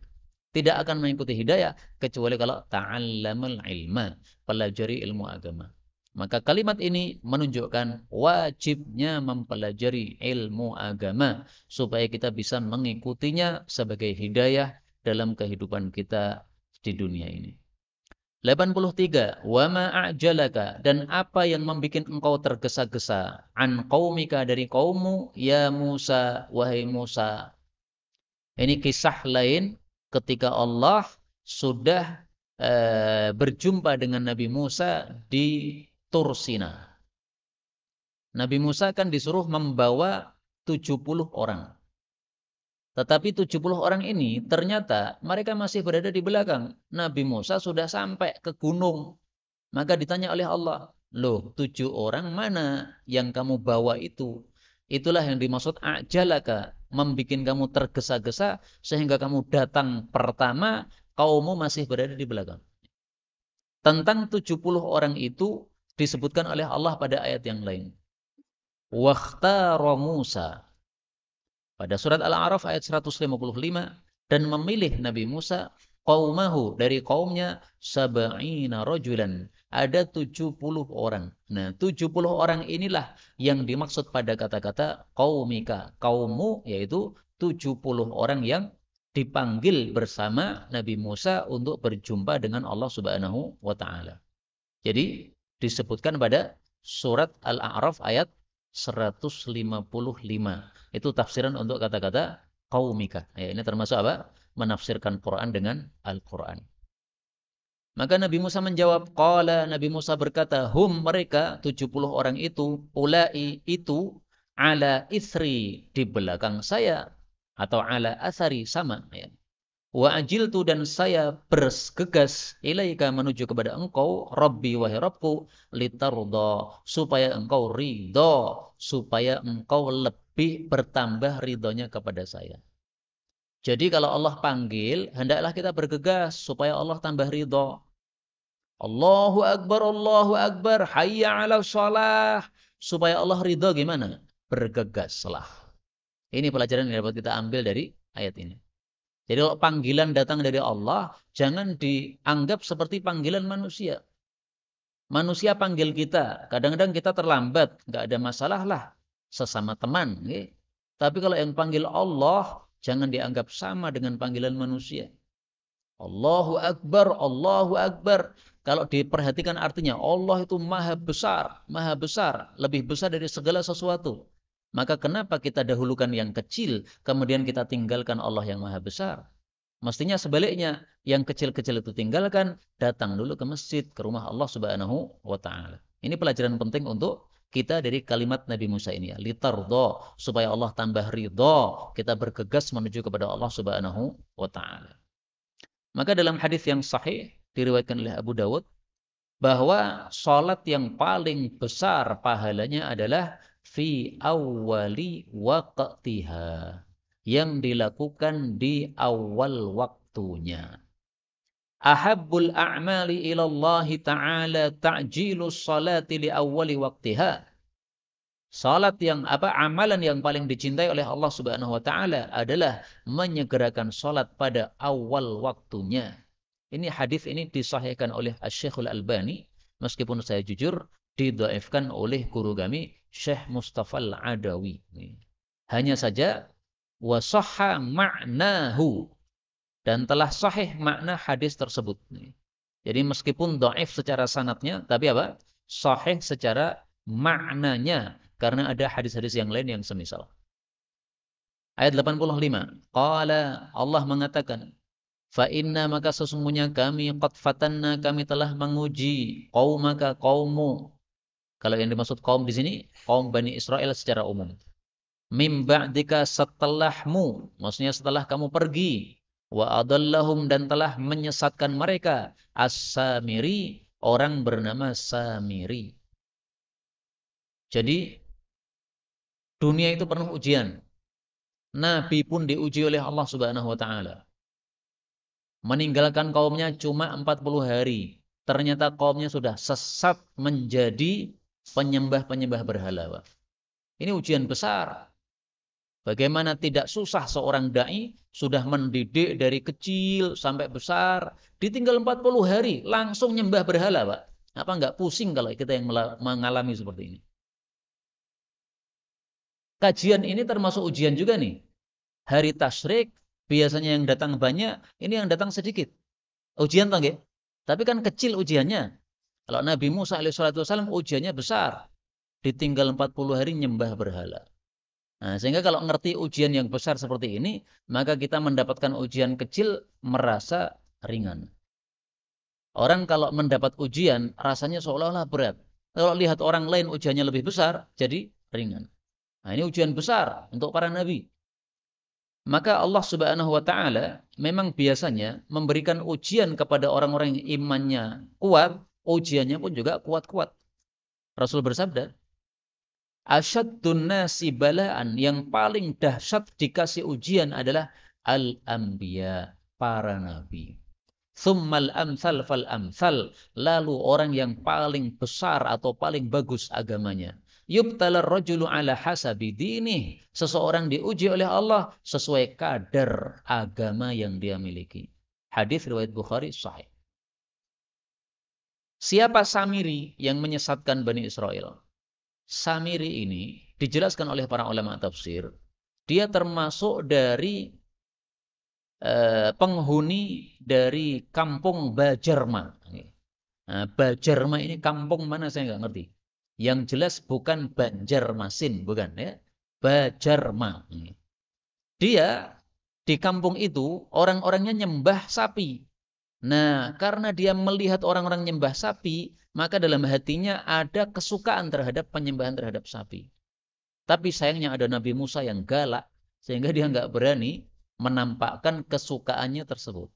[SPEAKER 1] Tidak akan mengikuti hidayah kecuali kalau ta'allamul ilma, pelajari ilmu agama. Maka kalimat ini menunjukkan wajibnya mempelajari ilmu agama supaya kita bisa mengikutinya sebagai hidayah dalam kehidupan kita di dunia ini. 83. Wa ma a'jalaka, dan apa yang membuat engkau tergesa-gesa an qaumika, dari kaummu, ya Musa, wahai Musa. Ini kisah lain ketika Allah sudah berjumpa dengan Nabi Musa di Tursina. Nabi Musa kan disuruh membawa 70 orang. Tetapi 70 orang ini ternyata mereka masih berada di belakang. Nabi Musa sudah sampai ke gunung. Maka ditanya oleh Allah, loh 7 orang mana yang kamu bawa itu? Itulah yang dimaksud ajalaka, membikin kamu tergesa-gesa sehingga kamu datang pertama, kaummu masih berada di belakang. Tentang 70 orang itu disebutkan oleh Allah pada ayat yang lain. Wakhtara Musa. Pada surat Al-A'raf ayat 155, dan memilih Nabi Musa qaumahu, dari kaumnya, sab'ina rajulan, ada 70 orang. Nah, 70 orang inilah yang dimaksud pada kata-kata qaumika, kaummu, yaitu 70 orang yang dipanggil bersama Nabi Musa untuk berjumpa dengan Allah Subhanahu wa taala. Jadi disebutkan pada surat Al-A'raf ayat 155. Itu tafsiran untuk kata-kata qaumika. Ya, ini termasuk apa? Menafsirkan Quran dengan Al-Quran. Maka Nabi Musa menjawab, qala, Nabi Musa berkata, hum, mereka 70 orang itu, ulai, itu, ala ithri, di belakang saya, atau ala athari, sama. Ya. Wa ajiltu, dan saya bergegas ilaika, menuju kepada engkau, Rabbi, wahai Rabbku, litarda, supaya engkau ridho, supaya engkau lebih bertambah ridhonya kepada saya. Jadi kalau Allah panggil, hendaklah kita bergegas supaya Allah tambah ridho. Allahu Akbar, hayya ala shalah. Supaya Allah ridho gimana? Bergegaslah. Ini pelajaran yang dapat kita ambil dari ayat ini. Jadi kalau panggilan datang dari Allah, jangan dianggap seperti panggilan manusia. Manusia panggil kita, kadang-kadang kita terlambat, nggak ada masalah lah, sesama teman. Okay? Tapi kalau yang panggil Allah, jangan dianggap sama dengan panggilan manusia. Allahu Akbar, Allahu Akbar. Kalau diperhatikan artinya, Allah itu maha besar, lebih besar dari segala sesuatu. Maka kenapa kita dahulukan yang kecil, kemudian kita tinggalkan Allah yang maha besar? Mestinya sebaliknya, yang kecil-kecil itu tinggalkan, datang dulu ke masjid, ke rumah Allah Subhanahu wa taala. Ini pelajaran penting untuk kita dari kalimat Nabi Musa ini ya, litardo, supaya Allah tambah ridho, kita bergegas menuju kepada Allah Subhanahu wa taala. Maka dalam hadis yang sahih diriwayatkan oleh Abu Dawud bahwa salat yang paling besar pahalanya adalah fi awwali waqtiha, yang dilakukan di awal waktunya. Ahabbul a'mali ila Allah ta'ala ta'jilus salati li awwali waqtiha. Salat yang amalan yang paling dicintai oleh Allah Subhanahu wa taala adalah menyegerakan salat pada awal waktunya. Ini hadis ini disahihkan oleh Asy-Syaikh Al-Albani, meskipun saya jujur didhaifkan oleh guru kami Syekh Mustafa Al-Adawi. Hanya saja wa sahha ma'nahu, dan telah sahih makna hadis tersebut. Jadi meskipun dhaif secara sanadnya, tapi apa? Sahih secara maknanya. Karena ada hadis-hadis yang lain yang semisal. Ayat 85. Qala, Allah mengatakan, fa inna, maka sesungguhnya kami, qad fatanna, kami telah menguji, qaumaka, kaummu. Kalau yang dimaksud kaum di sini, kaum Bani Israel secara umum. Mim ba'dika, setelahmu, maksudnya setelah kamu pergi. Wa adallahum, dan telah menyesatkan mereka. As-Samiri, orang bernama Samiri. Jadi dunia itu penuh ujian. Nabi pun diuji oleh Allah Subhanahu wa taala. Meninggalkan kaumnya cuma 40 hari. Ternyata kaumnya sudah sesat menjadi penyembah-penyembah berhala. Ini ujian besar. Bagaimana tidak susah seorang dai sudah mendidik dari kecil sampai besar, ditinggal 40 hari langsung nyembah berhala, Pak. Apa enggak pusing kalau kita yang mengalami seperti ini? Kajian ini termasuk ujian juga nih. Hari tasyrik biasanya yang datang banyak, ini yang datang sedikit. Ujian toh nggih? Tapi kan kecil ujiannya. Kalau Nabi Musa alaihissalam ujiannya besar. Ditinggal 40 hari nyembah berhala. Nah, sehingga kalau ngerti ujian yang besar seperti ini, maka kita mendapatkan ujian kecil merasa ringan. Orang kalau mendapat ujian rasanya seolah-olah berat. Kalau lihat orang lain ujiannya lebih besar, jadi ringan. Nah, ini ujian besar untuk para nabi. Maka Allah Subhanahu wa taala memang biasanya memberikan ujian kepada orang-orang yang imannya kuat, ujiannya pun juga kuat-kuat. Rasul bersabda, "Asyaddun nasi balaan," yang paling dahsyat dikasih ujian adalah al-anbiya, para nabi. Tsummal amsal fal amsal, lalu orang yang paling besar atau paling bagus agamanya. Yubtalar rajulu ala hasabi dinih, seseorang diuji oleh Allah sesuai kadar agama yang dia miliki. Hadis riwayat Bukhari sahih. Siapa Samiri yang menyesatkan Bani Israel? Samiri ini dijelaskan oleh para ulama tafsir, dia termasuk dari penghuni dari kampung Bajarma. Nah, Bajarma ini kampung mana saya nggak ngerti. Yang jelas bukan Banjarmasin, bukan ya. Bajarma. Dia di kampung itu orang-orangnya nyembah sapi. Nah, karena dia melihat orang-orang nyembah sapi, maka dalam hatinya ada kesukaan terhadap penyembahan terhadap sapi. Tapi sayangnya ada Nabi Musa yang galak, sehingga dia nggak berani menampakkan kesukaannya tersebut.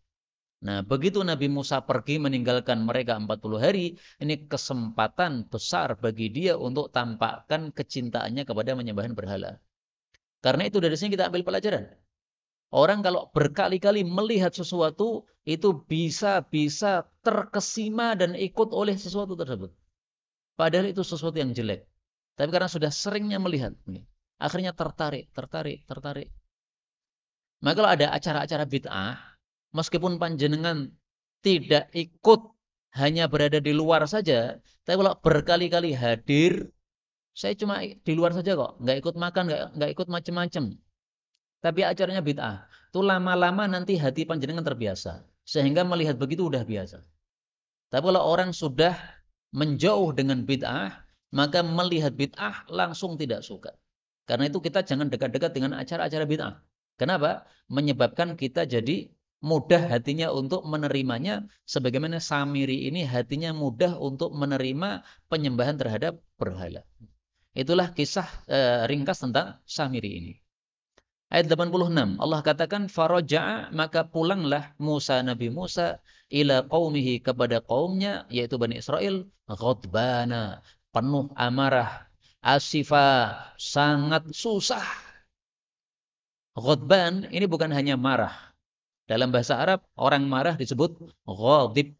[SPEAKER 1] Nah, begitu Nabi Musa pergi meninggalkan mereka 40 hari, ini kesempatan besar bagi dia untuk tampakkan kecintaannya kepada penyembahan berhala. Karena itu dari sini kita ambil pelajaran. Orang kalau berkali-kali melihat sesuatu, itu bisa terkesima dan ikut oleh sesuatu tersebut. Padahal itu sesuatu yang jelek. Tapi karena sudah seringnya melihat, akhirnya tertarik. Maka kalau ada acara-acara bid'ah, meskipun panjenengan tidak ikut, hanya berada di luar saja, tapi kalau berkali-kali hadir, saya cuma di luar saja kok, nggak ikut makan, nggak ikut macam-macam. Tapi acaranya bid'ah. Itu lama-lama nanti hati panjenengan terbiasa. Sehingga melihat begitu udah biasa. Tapi kalau orang sudah menjauh dengan bid'ah, maka melihat bid'ah langsung tidak suka. Karena itu kita jangan dekat-dekat dengan acara-acara bid'ah. Kenapa? Menyebabkan kita jadi mudah hatinya untuk menerimanya. Sebagaimana Samiri ini hatinya mudah untuk menerima penyembahan terhadap berhala. Itulah kisah ringkas tentang Samiri ini. Ayat 86, Allah katakan, Faraja'a, maka pulanglah Nabi Musa, ila qaumihi, kepada kaumnya, yaitu Bani Israel, ghadbana, penuh amarah, asifa, sangat susah. Ghadban, ini bukan hanya marah. Dalam bahasa Arab, orang marah disebut ghadib.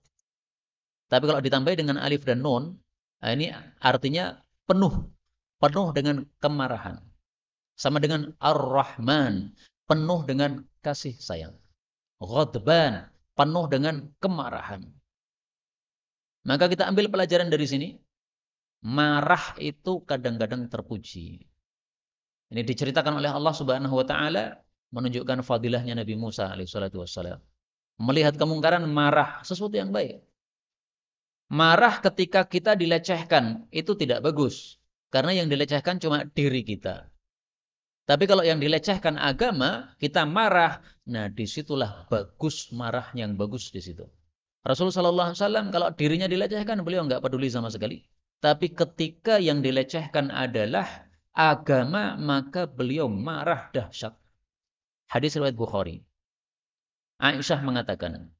[SPEAKER 1] Tapi kalau ditambah dengan alif dan nun, ini artinya penuh dengan kemarahan. Sama dengan Ar-Rahman, penuh dengan kasih sayang. Ghadban, penuh dengan kemarahan. Maka kita ambil pelajaran dari sini. Marah itu kadang-kadang terpuji. Ini diceritakan oleh Allah Subhanahu wa taala menunjukkan fadilahnya Nabi Musa alaihissalatu wassalam. Melihat kemungkaran marah, sesuatu yang baik. Marah ketika kita dilecehkan, itu tidak bagus. Karena yang dilecehkan cuma diri kita. Tapi kalau yang dilecehkan agama, kita marah. Nah, disitulah bagus marah yang bagus di situ. Rasulullah SAW kalau dirinya dilecehkan, beliau nggak peduli sama sekali. Tapi ketika yang dilecehkan adalah agama, maka beliau marah dahsyat. Hadis riwayat Bukhari. Aisyah mengatakan,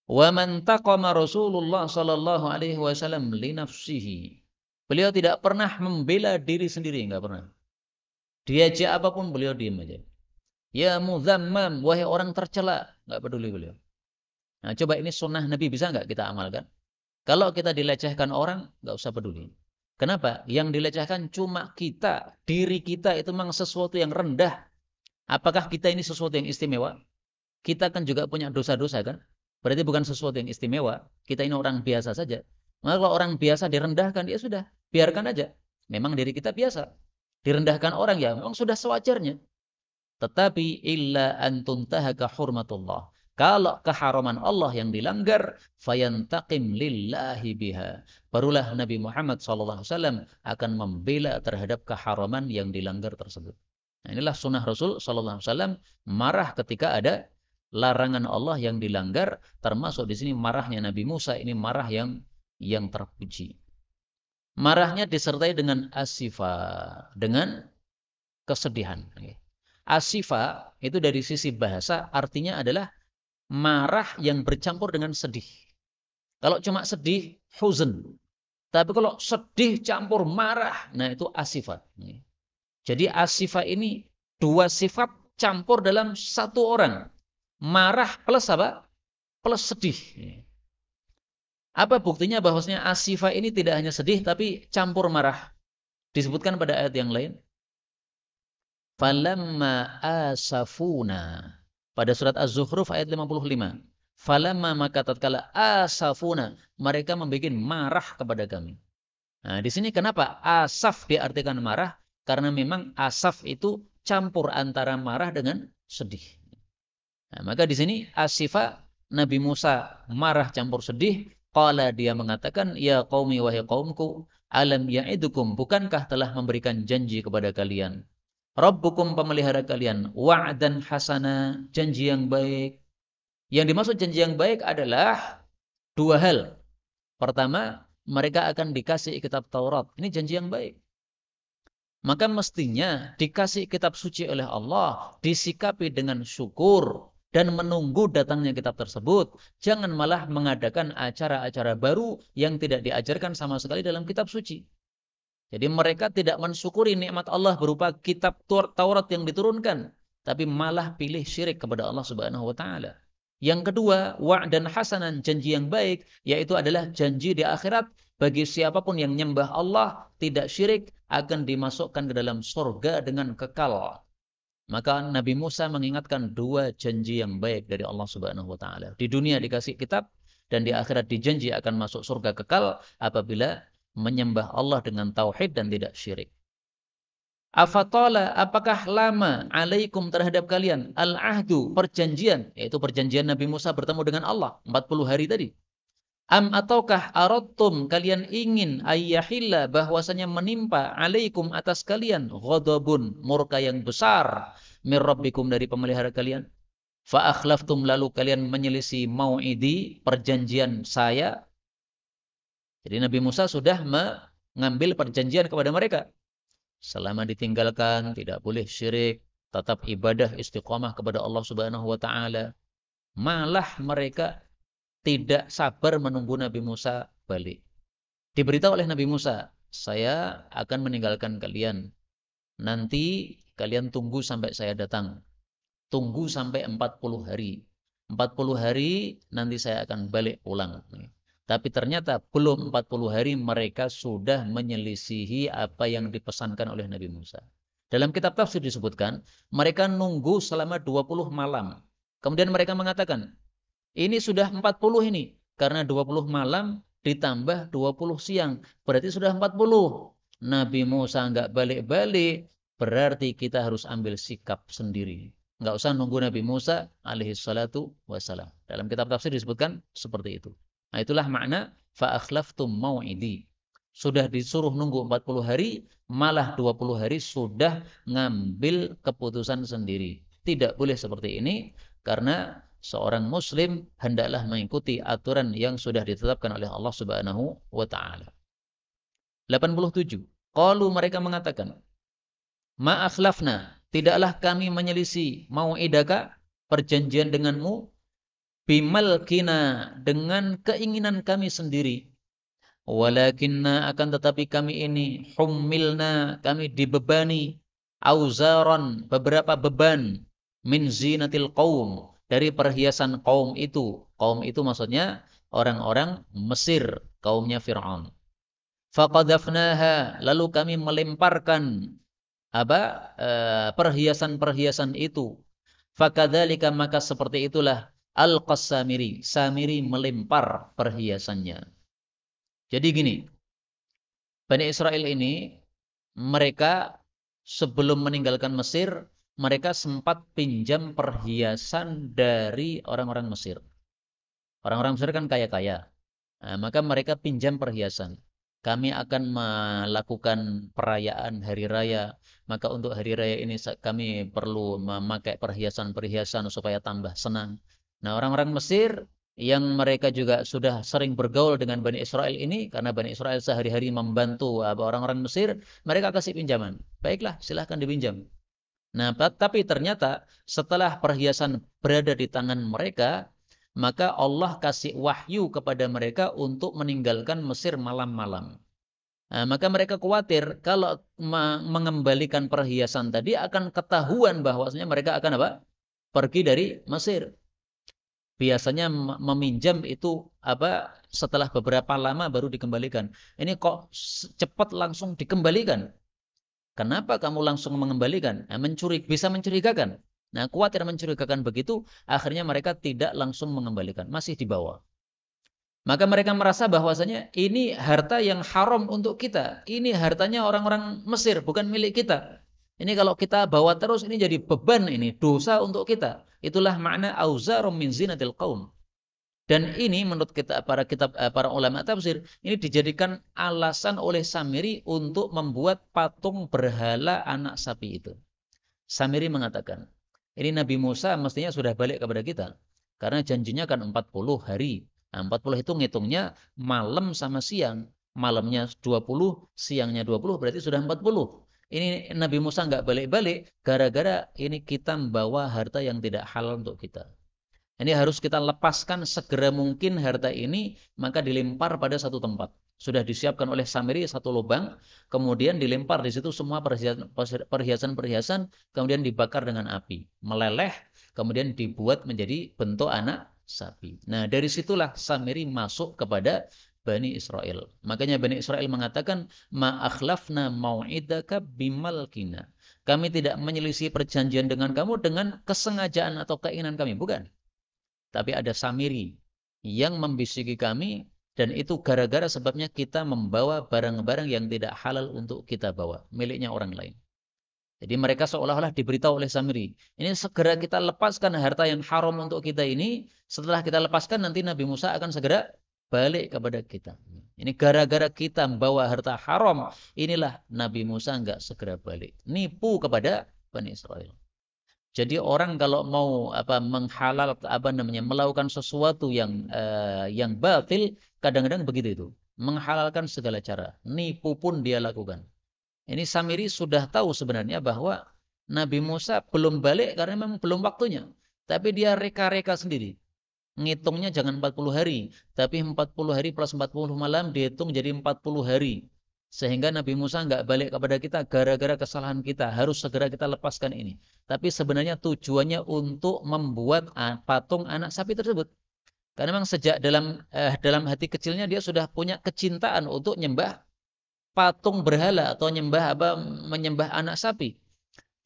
[SPEAKER 1] "Wa man taqama Rasulullah sallallahu alaihi wasallam li nafsihi." Beliau tidak pernah membela diri sendiri, enggak pernah. Diajak apapun beliau diam aja. Ya muzammam, wahai orang tercela, enggak peduli beliau. Nah, coba ini sunnah Nabi, bisa enggak kita amalkan? Kalau kita dilecehkan orang, enggak usah peduli. Kenapa? Yang dilecehkan cuma kita, diri kita itu memang sesuatu yang rendah. Apakah kita ini sesuatu yang istimewa? Kita kan juga punya dosa-dosa kan? Berarti bukan sesuatu yang istimewa. Kita ini orang biasa saja. Maka kalau orang biasa direndahkan, ya sudah, biarkan aja. Memang diri kita biasa. Direndahkan orang ya memang sudah sewajarnya. Tetapi illa an tuntahaka hurmatullah. Kalau keharaman Allah yang dilanggar, fayantaqim lillahi biha. Barulah Nabi Muhammad SAW akan membela terhadap keharaman yang dilanggar tersebut. Nah, inilah sunnah Rasul SAW, marah ketika ada larangan Allah yang dilanggar, termasuk di sini marahnya Nabi Musa, ini marah yang terpuji. Marahnya disertai dengan asifa, dengan kesedihan. Asifa itu dari sisi bahasa artinya adalah marah yang bercampur dengan sedih. Kalau cuma sedih, huzn. Tapi kalau sedih campur marah, nah itu asifa. Jadi asifa ini dua sifat campur dalam satu orang. Marah plus apa? Plus sedih. Apa buktinya bahwasanya asifa ini tidak hanya sedih tapi campur marah? Disebutkan pada ayat yang lain. Falamma asafuna. Pada surat Az-Zukhruf ayat 55. Falamma maka tatkala asafuna, mereka membuat marah kepada kami. Nah, di sini kenapa asaf diartikan marah? Karena memang asaf itu campur antara marah dengan sedih. Nah, maka di sini asifa Nabi Musa marah campur sedih. Qala dia mengatakan, ya qaumi wahai qaumku, alam ya'idukum, bukankah telah memberikan janji kepada kalian? Rabbukum pemelihara kalian, wa'dan hasana, janji yang baik. Yang dimaksud janji yang baik adalah dua hal. Pertama, mereka akan dikasih kitab Taurat. Ini janji yang baik. Maka mestinya dikasih kitab suci oleh Allah, disikapi dengan syukur dan menunggu datangnya kitab tersebut. Jangan malah mengadakan acara-acara baru yang tidak diajarkan sama sekali dalam kitab suci. Jadi mereka tidak mensyukuri nikmat Allah berupa kitab Taurat yang diturunkan, tapi malah pilih syirik kepada Allah Subhanahu wa taala. Yang kedua, wa'dan hasanan, janji yang baik, yaitu adalah janji di akhirat bagi siapapun yang nyembah Allah, tidak syirik, akan dimasukkan ke dalam surga dengan kekal. Maka Nabi Musa mengingatkan dua janji yang baik dari Allah Subhanahu wa taala. Di dunia dikasih kitab dan di akhirat dijanji akan masuk surga kekal apabila menyembah Allah dengan tauhid dan tidak syirik. Afatala, apakah lama alaikum terhadap kalian al-ahdu, perjanjian, yaitu perjanjian Nabi Musa bertemu dengan Allah 40 hari tadi. Am ataukah aradtum, kalian ingin ayyahilla, bahwasanya menimpa alaikum atas kalian ghadabun, murka yang besar mir rabbikum, dari pemelihara kalian. Fa akhlaftum, lalu kalian menyelisih mau'idi, perjanjian saya. Jadi Nabi Musa sudah mengambil perjanjian kepada mereka. Selama ditinggalkan, tidak boleh syirik, tetap ibadah istiqamah kepada Allah Subhanahu wa taala. Malah mereka tidak sabar menunggu Nabi Musa balik. Diberitahu oleh Nabi Musa, saya akan meninggalkan kalian. Nanti kalian tunggu sampai saya datang. Tunggu sampai 40 hari. 40 hari nanti saya akan balik pulang. Tapi ternyata belum 40 hari mereka sudah menyelisihi apa yang dipesankan oleh Nabi Musa. Dalam kitab tafsir disebutkan, mereka nunggu selama 20 malam. Kemudian mereka mengatakan, ini sudah 40 ini. Karena 20 malam ditambah 20 siang. Berarti sudah 40. Nabi Musa nggak balik-balik. Berarti kita harus ambil sikap sendiri. Nggak usah nunggu Nabi Musa alaihi salatu wassalam. Dalam kitab tafsir disebutkan seperti itu. Nah, itulah makna fa akhlaftum mau'idi. Sudah disuruh nunggu 40 hari, malah 20 hari sudah ngambil keputusan sendiri. Tidak boleh seperti ini, karena seorang muslim hendaklah mengikuti aturan yang sudah ditetapkan oleh Allah Subhanahu wa taala. 87. Qalu, mereka mengatakan, ma akhlafna, tidaklah kami menyelisih mau'idaka, perjanjian denganmu, bimalkina, dengan keinginan kami sendiri. Walakinna, akan tetapi kami ini, hummilna, kami dibebani, auzaron, beberapa beban, min zinatil qaum, dari perhiasan kaum itu. Kaum itu maksudnya orang-orang Mesir, kaumnya Fir'aun. Faqadhafnaha, lalu kami melemparkan perhiasan-perhiasan itu. Fakadzalika, maka seperti itulah Al-Qassamiri, Samiri melempar perhiasannya. Jadi gini, Bani Israel ini, mereka sebelum meninggalkan Mesir, mereka sempat pinjam perhiasan dari orang-orang Mesir. Orang-orang Mesir kan kaya-kaya. Nah, maka mereka pinjam perhiasan. Kami akan melakukan perayaan hari raya. Maka untuk hari raya ini kami perlu memakai perhiasan-perhiasan supaya tambah senang. Nah, orang-orang Mesir yang mereka juga sudah sering bergaul dengan Bani Israel ini, karena Bani Israel sehari-hari membantu orang-orang Mesir, mereka kasih pinjaman. Baiklah, silahkan dipinjam. Nah, tapi ternyata setelah perhiasan berada di tangan mereka, maka Allah kasih wahyu kepada mereka untuk meninggalkan Mesir malam-malam. Nah, maka mereka khawatir kalau mengembalikan perhiasan tadi akan ketahuan bahwasanya mereka akan apa? Pergi dari Mesir. Biasanya meminjam itu apa? Setelah beberapa lama baru dikembalikan. Ini kok cepat langsung dikembalikan? Kenapa kamu langsung mengembalikan? Nah, bisa mencurigakan. Nah, khawatir mencurigakan begitu, akhirnya mereka tidak langsung mengembalikan, masih dibawa. Maka mereka merasa bahwasanya ini harta yang haram untuk kita. Ini hartanya orang-orang Mesir, bukan milik kita. Ini kalau kita bawa terus, ini jadi beban, ini dosa untuk kita. Itulah makna auzarum min zinatil qaum. Dan ini menurut kita para ulama tafsir ini dijadikan alasan oleh Samiri untuk membuat patung berhala anak sapi itu. Samiri mengatakan, ini Nabi Musa mestinya sudah balik kepada kita. Karena janjinya kan 40 hari. Nah, 40 itu ngitungnya malam sama siang. Malamnya 20, siangnya 20 berarti sudah 40. Ini Nabi Musa nggak balik-balik gara-gara ini kita membawa harta yang tidak halal untuk kita. Ini harus kita lepaskan segera mungkin harta ini, maka dilempar pada satu tempat. Sudah disiapkan oleh Samiri satu lubang, kemudian dilempar di situ semua perhiasan-perhiasan, kemudian dibakar dengan api. Meleleh, kemudian dibuat menjadi bentuk anak sapi. Nah, dari situlah Samiri masuk kepada Bani Israel. Makanya Bani Israel mengatakan, ma akhlafna mau'idaka bimalkina. Kami tidak menyelisih perjanjian dengan kamu dengan kesengajaan atau keinginan kami. Bukan. Tapi ada Samiri yang membisiki kami dan itu gara-gara sebabnya kita membawa barang-barang yang tidak halal untuk kita bawa, miliknya orang lain. Jadi mereka seolah-olah diberitahu oleh Samiri, ini segera kita lepaskan harta yang haram untuk kita ini, setelah kita lepaskan nanti Nabi Musa akan segera balik kepada kita. Ini gara-gara kita membawa harta haram, inilah Nabi Musa enggak segera balik. Nipu kepada Bani Israel. Jadi orang kalau mau melakukan sesuatu yang batil, kadang-kadang begitu itu. Menghalalkan segala cara, nipu pun dia lakukan. Ini Samiri sudah tahu sebenarnya bahwa Nabi Musa belum balik karena memang belum waktunya. Tapi dia reka-reka sendiri. Ngitungnya jangan 40 hari, tapi 40 hari plus 40 malam dihitung jadi 40 hari. Sehingga Nabi Musa nggak balik kepada kita gara-gara kesalahan kita. Harus segera kita lepaskan ini. Tapi sebenarnya tujuannya untuk membuat patung anak sapi tersebut. Karena memang sejak dalam hati kecilnya dia sudah punya kecintaan untuk nyembah patung berhala atau menyembah anak sapi.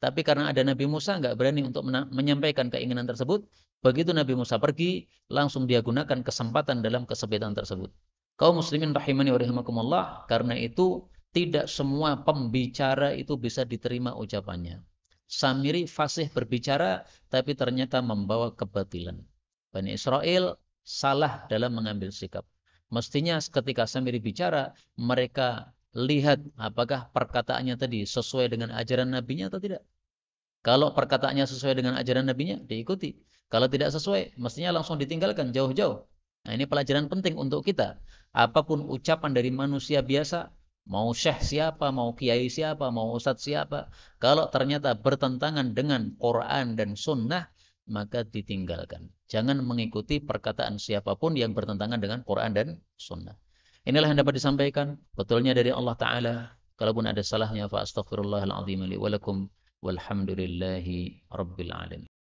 [SPEAKER 1] Tapi karena ada Nabi Musa nggak berani untuk menyampaikan keinginan tersebut. Begitu Nabi Musa pergi, langsung dia gunakan kesempatan dalam kesempitan tersebut. Kaum muslimin rahimani wa rahimakumullah, karena itu tidak semua pembicara itu bisa diterima ucapannya. Samiri fasih berbicara, tapi ternyata membawa kebatilan. Bani Israel salah dalam mengambil sikap. Mestinya ketika Samiri bicara, mereka lihat apakah perkataannya tadi sesuai dengan ajaran nabinya atau tidak. Kalau perkataannya sesuai dengan ajaran nabinya, diikuti. Kalau tidak sesuai, mestinya langsung ditinggalkan jauh-jauh. Nah, ini pelajaran penting untuk kita. Apapun ucapan dari manusia biasa, mau syekh siapa, mau kiai siapa, mau ustadz siapa, kalau ternyata bertentangan dengan Quran dan sunnah, maka ditinggalkan. Jangan mengikuti perkataan siapapun yang bertentangan dengan Quran dan sunnah. Inilah yang dapat disampaikan. Betulnya dari Allah Ta'ala. Kalaupun ada salahnya, fa astaghfirullahaladzim li walakum. Walhamdulillahi Rabbil Alamin.